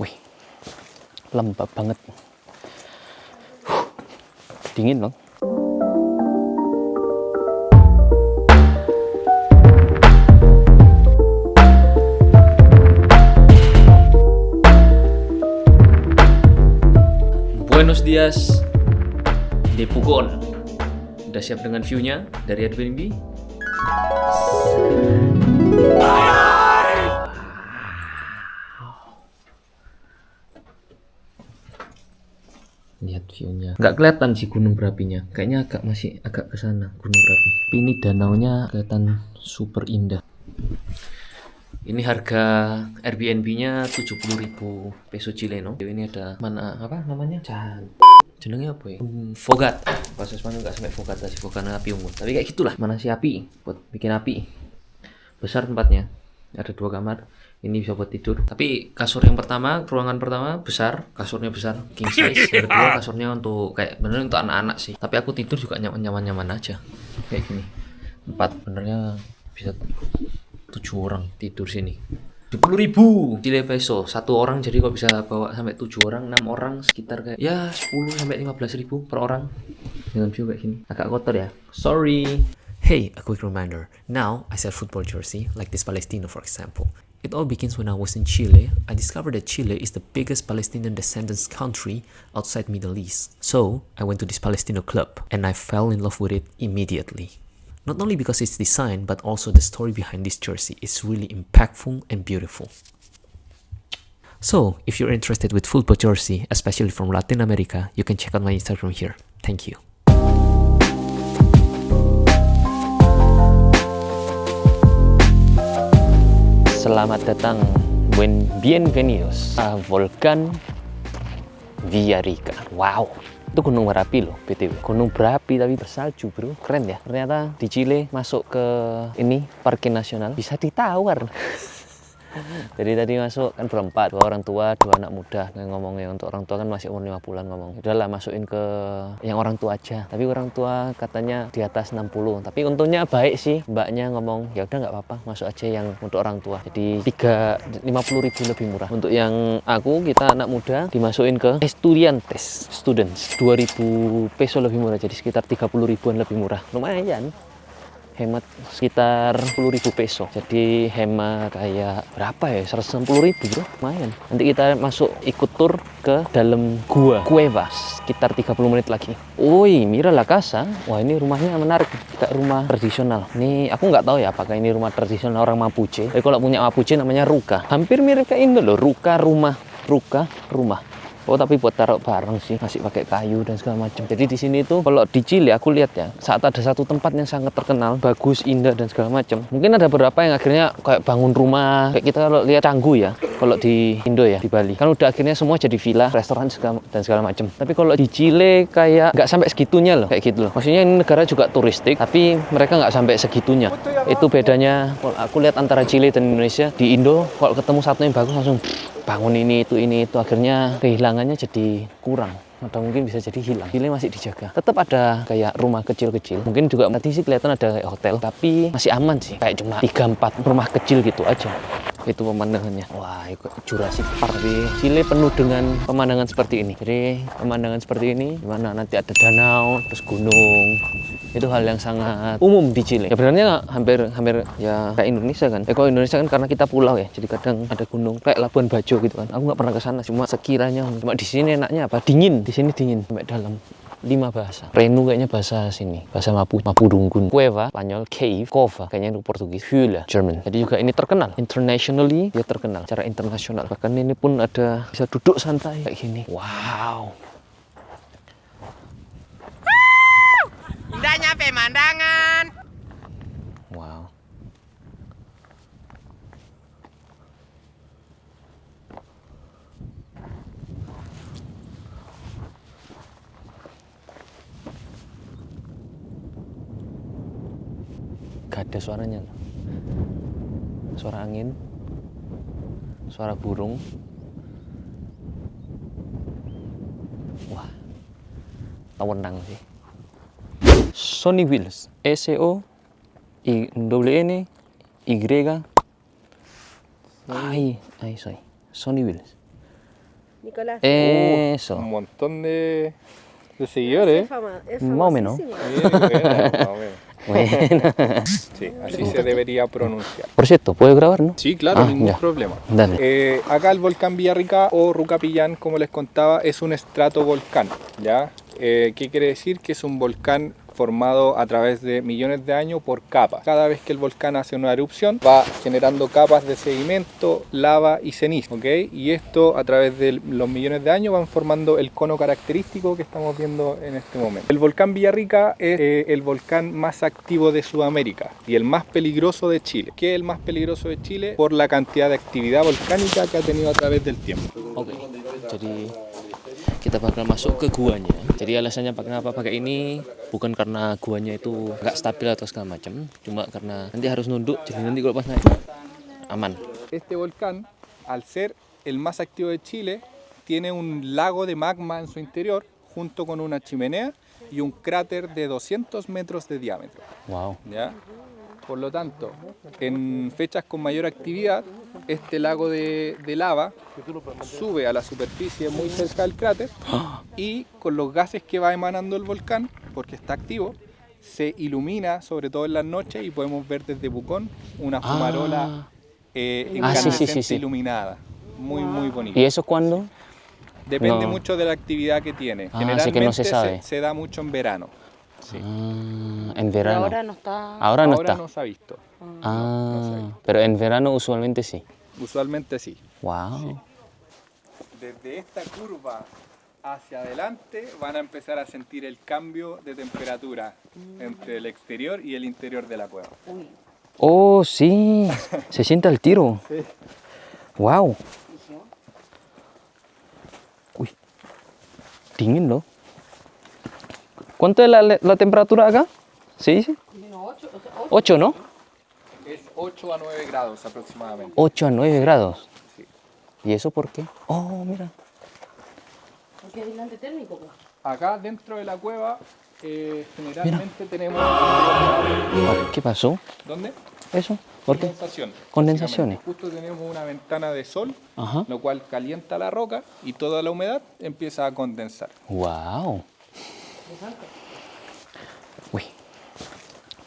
Wih, lembab banget. Dingin loh. Buenos dias, de Pugon. Udah siap dengan view-nya dari Airbnb? Lihat view-nya. Nggak kelihatan sih gunung berapinya. Kayaknya masih agak ke sana gunung berapi. Tapi ini danaunya kelihatan super indah. Ini harga Airbnb-nya 70.000 peso Chileno. Ini ada mana apa namanya? Jenengnya apa ya? Fogat. Bahasa Spanyol nggak sampai fogata sih, bukan api unggun. Tapi kayak gitulah. Mana si api buat bikin api. Besar tempatnya. Ada 2 kamar. Ini bisa buat tidur. Tapi kasur yang pertama, ruangan pertama besar, kasurnya besar, king size. Yang kedua kasurnya untuk kayak bener untuk anak-anak sih. Tapi aku tidur juga nyaman-nyaman aja. Kayak gini. 4 benernya bisa 7 orang tidur sini. 70.000 Chile peso 1 orang, jadi kok bisa bawa sampai 7 orang, 6 orang sekitar kayak ya 10 sampai 15.000 per orang. Dengan view kayak gini. Agak kotor ya. Sorry. Hey, a quick reminder. Now I sell football jersey, like this Palestino for example. It all begins when I was in Chile. I discovered that Chile is the biggest Palestinian descendants country outside Middle East. So I went to this Palestino club and I fell in love with it immediately. Not only because its design, but also the story behind this jersey is really impactful and beautiful. So, if you're interested with football jersey, especially from Latin America, you can check out my Instagram here. Thank you. Selamat datang, bienvenidos a Volcán Villarrica. Wow, itu gunung berapi loh, BTW. Gunung berapi tapi bersalju, bro. Keren ya. Ternyata di Chile masuk ke ini parkir nasional bisa ditawar. Jadi tadi masuk kan berempat, 2 orang tua, 2 anak muda. Nah, ngomongnya untuk orang tua kan masih umur 5 bulan ngomong. Udahlah masukin ke yang orang tua aja. Tapi orang tua katanya di atas 60. Tapi untungnya baik sih, mbaknya ngomong, ya udah nggak apa-apa, masuk aja yang untuk orang tua. Jadi 50.000 lebih murah. Untuk yang kita anak muda dimasukin ke students 2.000 peso lebih murah. Jadi sekitar 30.000-an lebih murah. Lumayan. Hemat sekitar 10.000 peso. Jadi hemat kayak berapa ya? 160.000, bro. Lumayan. Nanti kita masuk ikut tur ke dalam Cueva sekitar 30 menit lagi. Woi, mira la casa. Wah, ini rumahnya menarik. Kayak rumah tradisional. Ini aku nggak tahu ya apakah ini rumah tradisional orang Mapuche. Tapi kalau punya Mapuche namanya ruka. Hampir mirip kayak Indo loh. Ruka rumah. Oh, tapi buat taruh barang sih, masih pakai kayu dan segala macam. Jadi di sini tuh kalau di Chile aku lihat ya, saat ada satu tempat yang sangat terkenal, bagus, indah dan segala macam. Mungkin ada beberapa yang akhirnya kayak bangun rumah, kayak kita kalau lihat Canggu ya, kalau di Indo ya, di Bali. Kan udah akhirnya semua jadi villa, restoran dan segala macam. Tapi kalau di Chile kayak nggak sampai segitunya loh, kayak gitu loh. Maksudnya ini negara juga turistik, tapi mereka nggak sampai segitunya. Itu bedanya kalau aku lihat antara Chile dan Indonesia. Di Indo kalau ketemu satu yang bagus langsung bangun ini itu akhirnya kehilangannya jadi kurang atau mungkin bisa jadi hilang. Chile masih dijaga, tetap ada kayak rumah kecil-kecil, mungkin juga nanti sih kelihatan ada kayak hotel, tapi masih aman sih, kayak cuma 3-4 rumah kecil gitu aja. Itu pemandangannya, wah itu Jurassic Park. Tapi Chile penuh dengan pemandangan seperti ini. Jadi pemandangan seperti ini dimana nanti ada danau terus gunung, itu hal yang sangat umum di Chile. Ya sebenarnya hampir ya kayak Indonesia kan. Kalau Indonesia kan karena kita pulau ya, jadi kadang ada gunung kayak Labuan Bajo gitu kan. Aku nggak pernah ke sana, cuma sekiranya. Cuma di sini enaknya apa? Dingin. Di sini dingin sampai dalam. 5 bahasa. Renu kayaknya bahasa sini, bahasa Mapudungun. Cueva, Spanyol, cave, cova, kayaknya itu Portugis. Hula, German. Jadi juga ini terkenal. Internationally dia terkenal secara internasional. Bahkan ini pun ada bisa duduk santai kayak gini. Wow. Indahnya pemandangan. Wow. Gak ada suaranya. Suara angin, suara burung. Wah, tawenang sih. Sony Wheels, SONY Y. Ahí soy. Sonny Willis. Nicolás. Eso. Un montón de seguidores. Es Más o menos. famosísimo. Más o menos. Bueno. Sí, así se debería pronunciar. Por cierto, ¿puedo grabar, no? Sí, claro, ningún ya. problema. Dale. Acá el volcán Villarrica o Rucapillán, como les contaba, es un estratovolcán, ¿ya? ¿Qué quiere decir? Que es un volcán formado a través de millones de años por capas. Cada vez que el volcán hace una erupción va generando capas de sedimento, lava y ceniza, ¿ok? Y esto a través de los millones de años van formando el cono característico que estamos viendo en este momento. El volcán Villarrica es el volcán más activo de Sudamérica y el más peligroso de Chile. ¿Qué es el más peligroso de Chile? Por la cantidad de actividad volcánica que ha tenido a través del tiempo. Oke, jadi kita bakal masuk ke guanya. Jadi alasannya kenapa pakai ini bukan karena guanya itu nggak stabil atau segala macam, cuma karena nanti harus nunduk, jadi nanti kalau pas naik aman. Este volcán, al ser el más activo de Chile, tiene un lago de magma en su interior, junto con una chimenea y un cráter de 200 metros de diámetro. Wow. ¿Ya? Por lo tanto, en fechas con mayor actividad, este lago de lava sube a la superficie muy cerca del cráter y con los gases que va emanando el volcán, porque está activo, se ilumina, sobre todo en las noches, y podemos ver desde Pucón una fumarola incandescente sí. iluminada. Muy, muy bonita. ¿Y eso cuándo? Depende No. mucho de la actividad que tiene. Ah, Generalmente así que no se sabe. se da mucho en verano. Sí. En verano. Ahora no está. Ahora no Ahora está. no se ha visto. Pero en verano usualmente sí. Usualmente sí. Wow. Desde esta curva hacia adelante van a empezar a sentir el cambio de temperatura entre el exterior y el interior de la cueva. Oh, sí. Se siente al tiro. Sí. Wow. Uy. Dingin loh. ¿Cuánto es la temperatura acá? ¿Se dice? 8, ¿no? Es 8 a 9 grados aproximadamente. 8 a 9 grados. Sí. ¿Y eso por qué? Oh, mira. Porque es aislante térmico. Pues. Acá dentro de la cueva generalmente tenemos... ¿Qué pasó? ¿Dónde? ¿Eso? ¿Por qué? Condensación. Condensaciones. Básicamente. Justo tenemos una ventana de sol, Ajá. lo cual calienta la roca y toda la humedad empieza a condensar. Wow. Wih,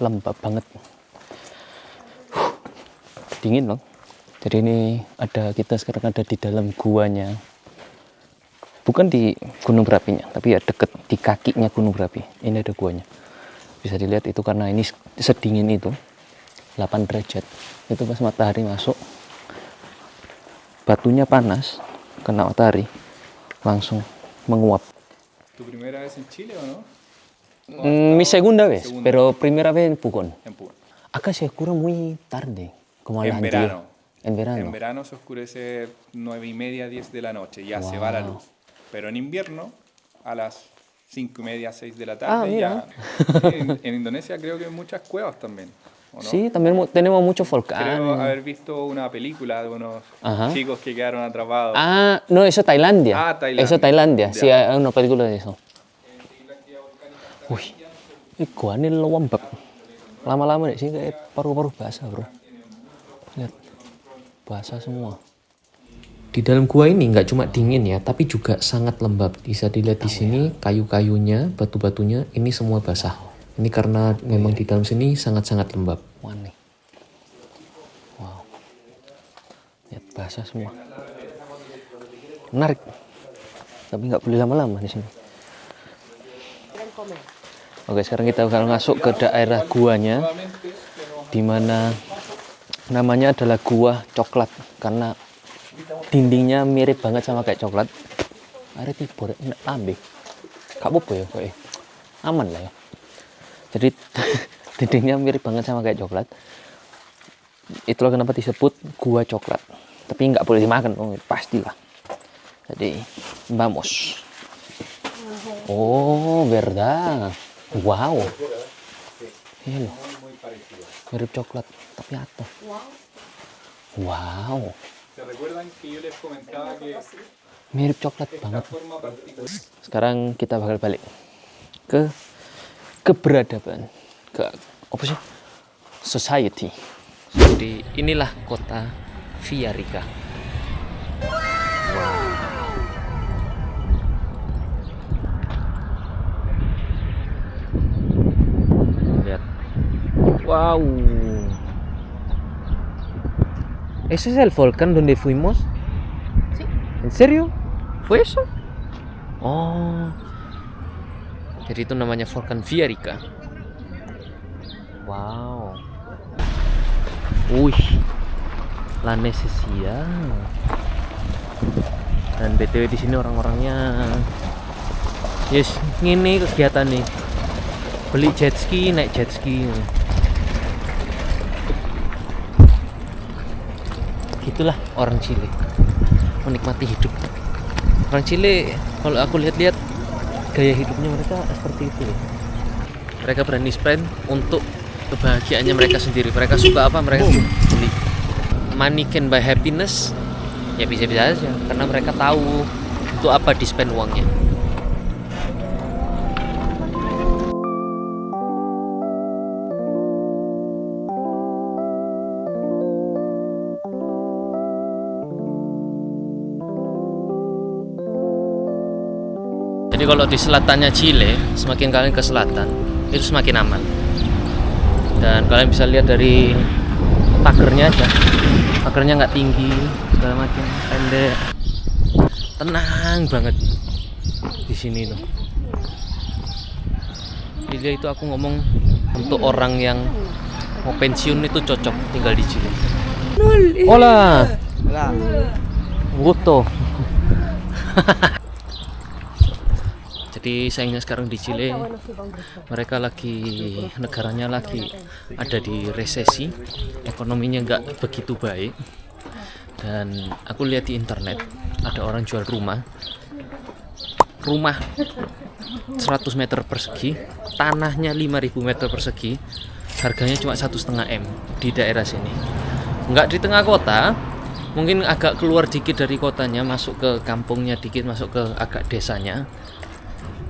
lembab banget. Dingin loh. Jadi ini kita sekarang ada di dalam guanya. Bukan di gunung berapinya, tapi ya deket di kakinya gunung berapi. Ini ada guanya. Bisa dilihat itu karena ini sedingin itu. 8 derajat. Itu pas matahari masuk. Batunya panas, kena matahari, langsung menguap. ¿Tu primera vez en Chile o no? Mi segunda vez, Segunda. pero primera vez en Pucón. En Pucón. Acá se oscura muy tarde, como a las En 10. verano. En verano. En verano se oscurece 9:30, 10 de la noche, ya se va la luz. Pero en invierno, a las 5:30, 6 de la tarde, mira. ya. Sí, en Indonesia creo que hay muchas cuevas también. ¿O no? Sí, también tenemos muchos Creo volcanes. haber visto una película de unos Ajá. chicos que quedaron atrapados. Ah, no, eso Tailandia. Ah, Tailandia. Eso Tailandia, Ya. sí, hay una película de eso. Wih, ini gua ini lembab. Lama-lama deh sih kayak paru-paru basah, bro. Lihat, basah semua. Di dalam gua ini nggak cuma dingin ya, tapi juga sangat lembab. Bisa dilihat di sini kayu-kayunya, batu-batunya, ini semua basah. Ini karena memang di dalam sini sangat-sangat lembab. Wah nih. Wow. Lihat basah semua. Menarik. Tapi nggak boleh lama-lama di sini. Oke, sekarang kita bakal masuk ke daerah guanya, di mana namanya adalah gua coklat karena dindingnya mirip banget sama kayak coklat. Ada tibur, enak lambe. Gak apa-apa ya, kok aman lah ya. Jadi dindingnya mirip banget sama kayak coklat. Itulah kenapa disebut gua coklat. Tapi nggak boleh dimakan, pastilah. Jadi, vamos. Oh, verdad. Wow. Iya loh. Mirip coklat, tapi atuh. Wow. ¿Se recuerdan que yo les comentaba que Mirip coklat esta banget. forma particular? Sekarang kita bakal balik ke keberadaban, ke apa sih? Society. Jadi inilah kota Villarrica. Lihat. Wow. ¿Ese es el volcán donde fuimos? Sí. ¿En serio? ¿Fue eso? Oh. Jadi itu namanya volkan Villarrica. Wow. Wih. La necesidad. Dan BTW di sini orang-orangnya yes, ngene kegiatan nih. Beli jet ski, naik jet ski. Gitulah orang Chile. Menikmati hidup. Orang Chile kalau aku lihat-lihat gaya hidupnya mereka seperti itu loh. Mereka berani spend untuk kebahagiaannya mereka sendiri. Mereka suka apa mereka beli. Money can buy happiness. Ya bisa-bisa aja karena mereka tahu untuk apa di spend uangnya. Jadi kalau di selatannya Chile, semakin kalian ke selatan, itu semakin aman. Dan kalian bisa lihat dari pagernya aja, pagernya nggak tinggi, segala macam, pendek, tenang banget di sini tuh. Chile itu aku ngomong untuk orang yang mau pensiun itu cocok tinggal di Chile. Hola, gusto. Jadi sayangnya sekarang di Chile mereka negaranya lagi ada di resesi, ekonominya nggak begitu baik. Dan aku lihat di internet ada orang jual rumah 100 meter persegi, tanahnya 5.000 meter persegi, harganya cuma 1,5 M di daerah sini. Nggak di tengah kota, mungkin agak keluar dikit dari kotanya, masuk ke kampungnya dikit, masuk ke agak desanya.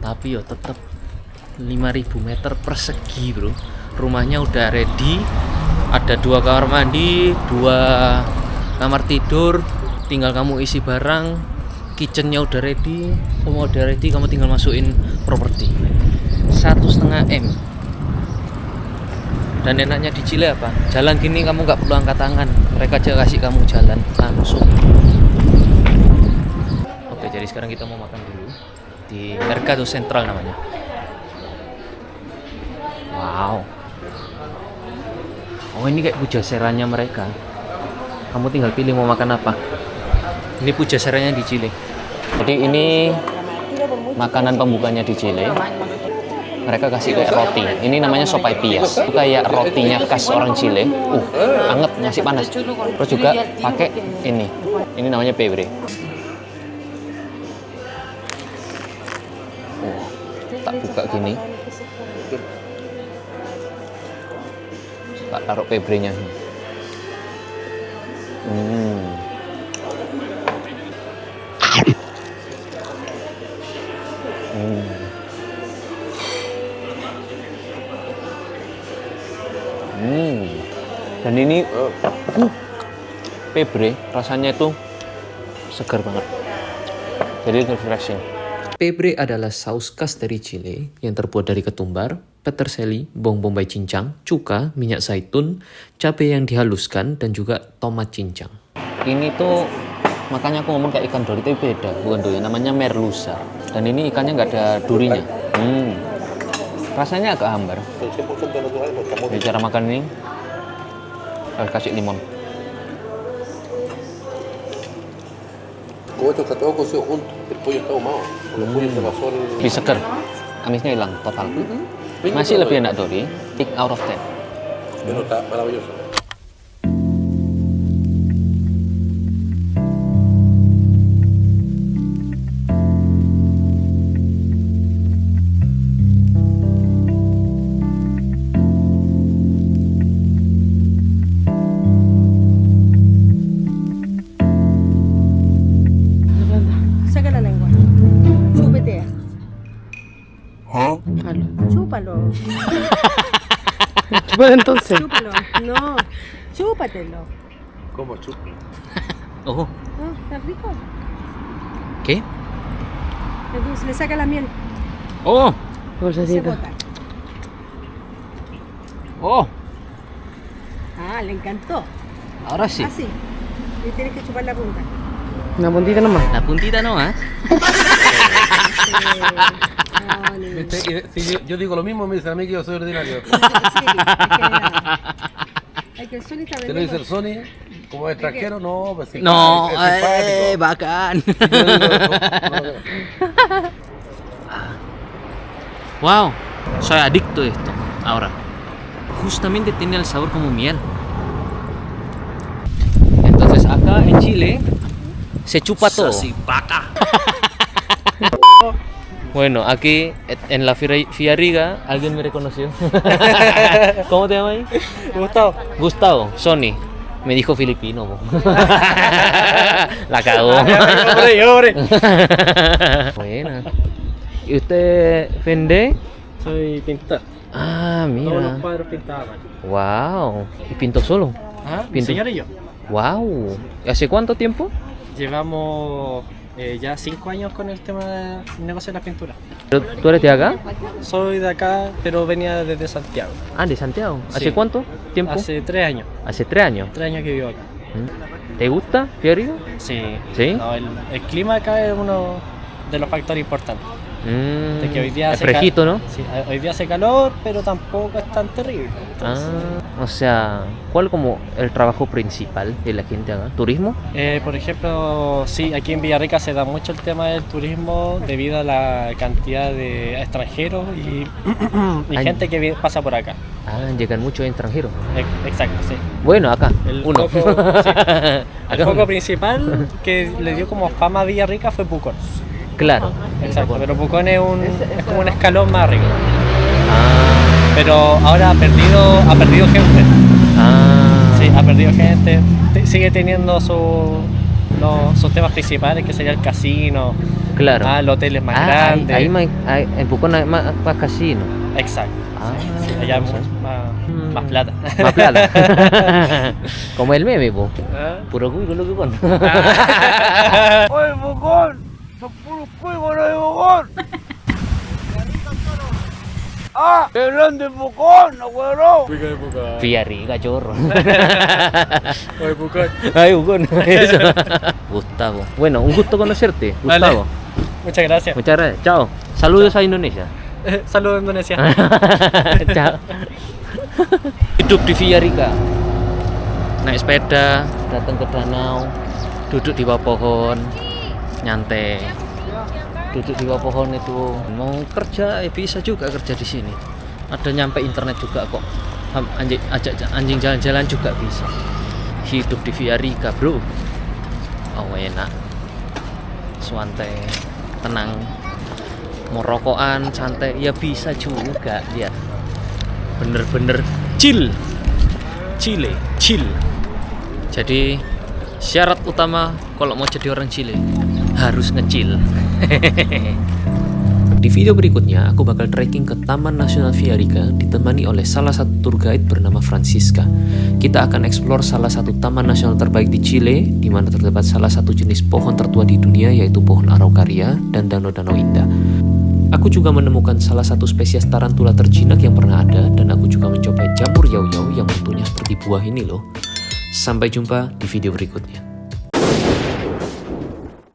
Tapi yo tetap 5.000 meter persegi bro. Rumahnya udah ready, ada 2 kamar mandi, 2 kamar tidur, tinggal kamu isi barang, kitchennya udah ready, semua udah ready, kamu tinggal masukin properti. 1,5 M. Dan enaknya di Chile apa? Jalan gini kamu nggak perlu angkat tangan, mereka aja kasih kamu jalan langsung. Oke, jadi sekarang kita mau makan dulu di Mercado Central namanya. Wow. Oh, ini kayak pujaseranya mereka. Kamu tinggal pilih mau makan apa. Ini pujaseranya di Chile. Jadi ini makanan pembukanya di Chile. Mereka kasih kayak roti. Ini namanya sopaipillas. Itu kayak rotinya khas orang Chile. Anget, masih panas. Terus juga pakai ini. Ini namanya pebre. Tak buka gini, tak taruh pebrenya. Dan ini pebre rasanya itu segar banget, jadi refreshing. Pebre adalah saus khas dari Chile yang terbuat dari ketumbar, peterseli, bawang bombay cincang, cuka, minyak zaitun, cabai yang dihaluskan, dan juga tomat cincang. Ini tuh makanya aku ngomong kayak ikan dori, tapi beda, bukan dori, namanya merluza. Dan ini ikannya nggak ada durinya. Rasanya agak hambar. Jadi cara makan ini harus kasih limon. Como esto está todo cocido junto, el pollo está ahumado, con el pollo se pasó el... Lebih seger, amisnya hilang total. Masih lebih enak dori, 8 out of 10. Pero está maravilloso. Saca la lengua. Chúpete. Chúpalo. Chúpalo entonces. Chúpalo. No. Chúpatelo. Como chupi. Oh, Oh, está rico. ¿qué? Entonces le saca la miel. Oh, Se bota. oh, Ah, le encantó. ahora sí. Así. Y tienes que chupar la punta. Una puntita nomás. La puntita nomás. No, ni- ¿Viste? Y si yo digo lo mismo, me dicen a mí que yo soy ordinario. Sí, es que el Sony está Te lo dice vendiendo. el Sony, como extranjero, no, pues sí. No, es simpático. bacán. Yo digo, no. Wow, soy adicto a esto. Ahora, justamente tiene el sabor como miel. Entonces acá en Chile se chupa todo. Bueno, aquí en la Fiarriga alguien me reconoció. ¿Cómo te llamas ahí? Gustavo. Gustavo, Sony. Me dijo filipino. Po. La cagó. Buena. ¿Y usted vende? Soy pintor. Ah, Todos los mira. cuadros pintados a mano. Wow. ¿Y pintó solo? ¿Ah? Mi Pinto. señor y yo. Wow. ¿Hace cuánto tiempo? Llevamos ya 5 años con el tema del negocio de la pintura. ¿Tú eres de acá? Soy de acá, pero venía desde Santiago. Ah, de Santiago. ¿Hace Sí. cuánto tiempo? Hace 3 años. Hace 3 años. 3 años que vivo acá. ¿Te gusta Fiorriga? Sí. ¿Sí? No, el clima acá es uno de los factores importantes. De que hoy día es hace fresquito, ¿no? Sí, hoy día hace calor, pero tampoco es tan terrible. Entonces, O sea, ¿cuál como el trabajo principal de la gente acá? ¿Turismo? por ejemplo, sí, aquí en Villarrica se da mucho el tema del turismo debido a la cantidad de extranjeros y Ay. gente que pasa por acá. Ah, llegan muchos extranjeros. Exacto, sí. Bueno, acá, El uno. foco, sí. El Acá foco uno. principal que le dio como fama a Villarrica fue Pucón. Claro. Exacto, pero Pucón es como un escalón más arriba. Ah, Pero ahora ha perdido gente. ah. Sí, ha perdido gente. Sigue teniendo sus temas principales, que sería el casino, Claro. los hoteles más Ah, grandes. en Pucón hay más casino. Exacto. Ah, Sí, allá hay más plata. Más plata. Como el meme, po. ¿Ah? Puro cuico, lo que con. ¡Oye, Bocón! ¡Son puros cuicos los de Bocón! ¡Ah! ¡Qué grande es Bocón, no güero! Fiarriga, chorro. Oye, Pucón. Ay, Pucón. Eso. Gustavo. Bueno, un gusto conocerte, Vale. Gustavo. Muchas gracias. Muchas gracias. Chao. Saludos a Indonesia. Saludos, Indonesia. Ciao. Hidup di Fiarriga. Naik sepeda, datang ke danau, duduk di bawah pohon, nyantai. Duduk di bawah pohon itu. Mau kerja, bisa juga kerja di sini. Ada nyampe internet juga kok. Ajak anjing jalan-jalan juga bisa. Hidup di Fiarriga, bro. Oh, enak. Santai, tenang. Mau rokokan, santai, ya bisa juga. Lihat. Bener-bener chill. Chile, chill. Jadi syarat utama kalau mau jadi orang Chile harus nge-chill. Di video berikutnya, aku bakal trekking ke Taman Nasional Fiarriga ditemani oleh salah satu tour guide bernama Francisca. Kita akan eksplor salah satu taman nasional terbaik di Chile, di mana terdapat salah satu jenis pohon tertua di dunia, yaitu pohon Araucaria dan danau-danau indah. Aku juga menemukan salah satu spesies tarantula terjinak yang pernah ada, dan aku juga mencoba jamur yau-yau yang bentuknya seperti buah ini loh. Sampai jumpa di video berikutnya.